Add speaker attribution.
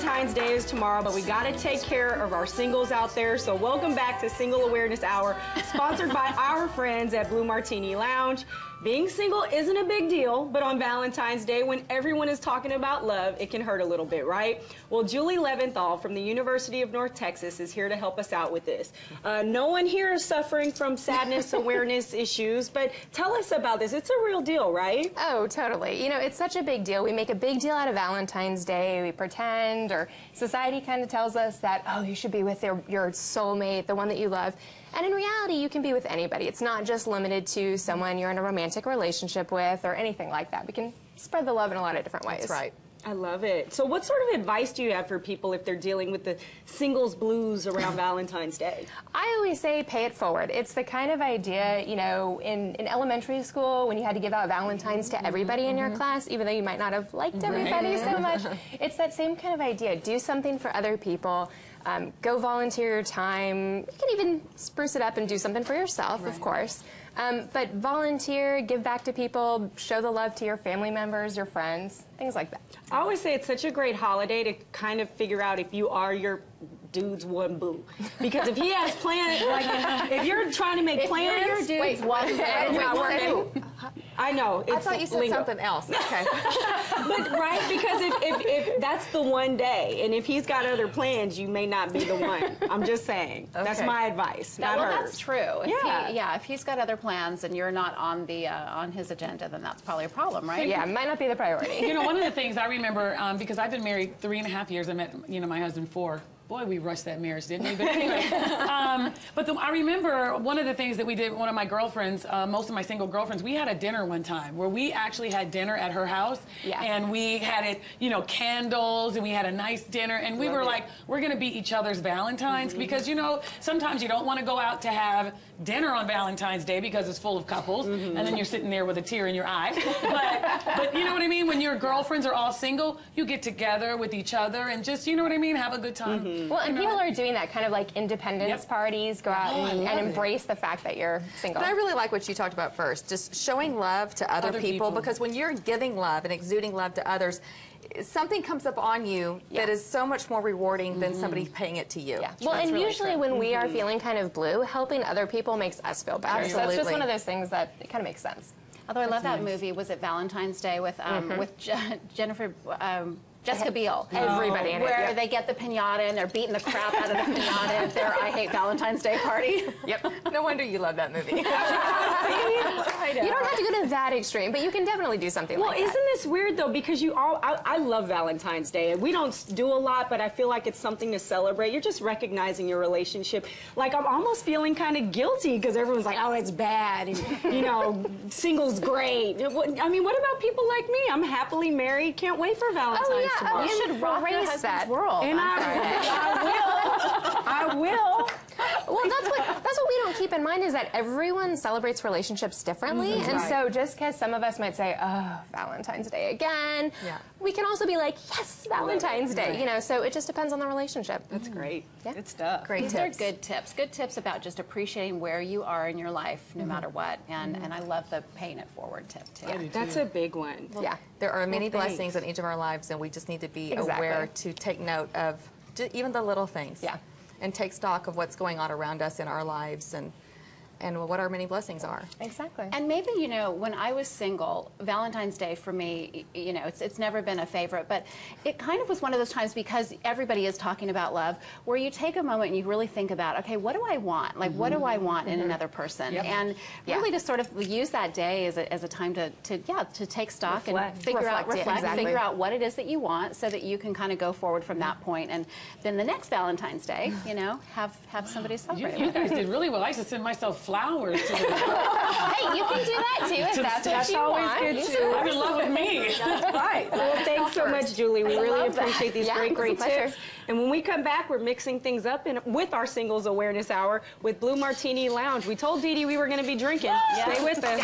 Speaker 1: Valentine's Day is tomorrow, but we got to take care of our singles out there. So welcome back to Single Awareness Hour, sponsored by our friends at Blue Martini Lounge. Being single isn't a big deal, but on Valentine's Day, when everyone is talking about love, it can hurt a little bit, right? Well, Julie Leventhal from the University of North Texas is here to help us out with this. No one here is suffering from sadness awareness issues, but tell us about this. It's a real deal, right?
Speaker 2: Oh, totally. You know, it's such a big deal. We make a big deal out of Valentine's Day. We pretend, or society kind of tells us that, oh, you should be with your soulmate, the one that you love. And in reality, you can be with anybody. It's not just limited to someone you're in a romantic relationship with or anything like that. We can spread the love in a lot of different ways.
Speaker 3: That's right.
Speaker 1: I love it. So what sort of advice do you have for people if they're dealing with the singles blues around Valentine's Day?
Speaker 2: I always say pay it forward. It's the kind of idea, you know, in elementary school when you had to give out Valentines to everybody in your class, even though you might not have liked everybody so much. It's that same kind of idea. Do something for other people. Go volunteer your time. You can even spruce it up and do something for yourself, of course. But volunteer, give back to people, show the love to your family members, your friends, things like that.
Speaker 1: I always say it's such a great holiday to kind of figure out if you are your dude's one boo. Because if he has plans, like if you're trying to make plans,
Speaker 3: your dude's one boo.
Speaker 1: It's not working. I know. It's
Speaker 3: I thought you said
Speaker 1: lingo.
Speaker 3: something else. Okay.
Speaker 1: But right, because if that's the one day, and if he's got other plans, you may not be the one. I'm just saying. Okay. That's my advice, not hers.
Speaker 4: That's true. If he's got other plans and you're not on the on his agenda, then that's probably a problem, right?
Speaker 2: Yeah, it might not be the priority.
Speaker 5: You know, one of the things I remember, because I've been married 3.5 years, I met, you know, my husband 4. Boy, we rushed that marriage, didn't we? But anyway, I remember one of the things that we did, one of my girlfriends, most of my single girlfriends, we had a dinner one time where we actually had dinner at her house. Yeah. And we had it, you know, candles, and we had a nice dinner. And we were like, we're going to be each other's Valentines because, you know, sometimes you don't want to go out to have dinner on Valentine's Day because it's full of couples. And then you're sitting there with a tear in your eye. But you know what I mean? When your girlfriends are all single, you get together with each other and just, you know what I mean, have a good time.
Speaker 2: Well, and people are doing that kind of like independence parties, go out and embrace the fact that you're single.
Speaker 3: But I really like what you talked about first, just showing love to other people, because when you're giving love and exuding love to others, something comes up on you that is so much more rewarding than somebody paying it to you.
Speaker 2: Yeah. Well, and really usually when we are feeling kind of blue, helping other people makes us feel better.
Speaker 3: Absolutely.
Speaker 2: So it's just one of those things that it kind of makes sense.
Speaker 4: Although I love that movie. Was it Valentine's Day with Jessica Biel?
Speaker 2: Everybody in it.
Speaker 4: Where they get the piñata and they're beating the crap out of the piñata at their I Hate Valentine's Day party.
Speaker 3: Yep. No wonder you love that movie.
Speaker 2: You don't have to go to that extreme, but you can definitely do something like that.
Speaker 1: Well, isn't this weird, though? Because you all, I love Valentine's Day. And we don't do a lot, but I feel like it's something to celebrate. You're just recognizing your relationship. Like, I'm almost feeling kind of guilty because everyone's like, oh, it's bad. And, you know, single's great. I mean, what about people like me? I'm happily married. Can't wait for Valentine's tomorrow.
Speaker 4: You should rock your husband's world.
Speaker 1: And I will.
Speaker 2: Well, that's what we don't keep in mind, is that everyone celebrates relationships differently. And so just because some of us might say, oh, Valentine's Day again, we can also be like, yes, Valentine's Day. You know, so it just depends on the relationship.
Speaker 1: That's great.
Speaker 2: Yeah.
Speaker 1: Good stuff.
Speaker 3: Great
Speaker 4: These
Speaker 3: tips.
Speaker 4: are good tips. Good tips about just appreciating where you are in your life, no matter what. And I love the paying it forward tip, too.
Speaker 1: Yeah, that's a big one.
Speaker 2: Yeah.
Speaker 3: There are many blessings in each of our lives, and we just need to be aware to take note of even the little things. Yeah. And take stock of what's going on around us in our lives and what our many blessings are.
Speaker 2: Exactly.
Speaker 4: And maybe, you know, when I was single, Valentine's Day for me, you know, it's never been a favorite, but it kind of was one of those times, because everybody is talking about love, where you take a moment and you really think about, okay, what do I want? Like, what do I want in another person? And really to sort of use that day as a time to take stock and figure out what it is that you want, so that you can kind of go forward from that point. And then the next Valentine's Day, you know, have somebody celebrate.
Speaker 5: You guys did really well. I used to send myself flowers to the
Speaker 2: Hey, you can do that too if that's what you want.
Speaker 1: Good too.
Speaker 5: I'm in love with me.
Speaker 1: That's right. Well, thanks so much, Julie. We really appreciate these great tips. And when we come back, we're mixing things up with our Singles Awareness Hour with Blue Martini Lounge. We told Dee Dee we were going to be drinking. Stay with us.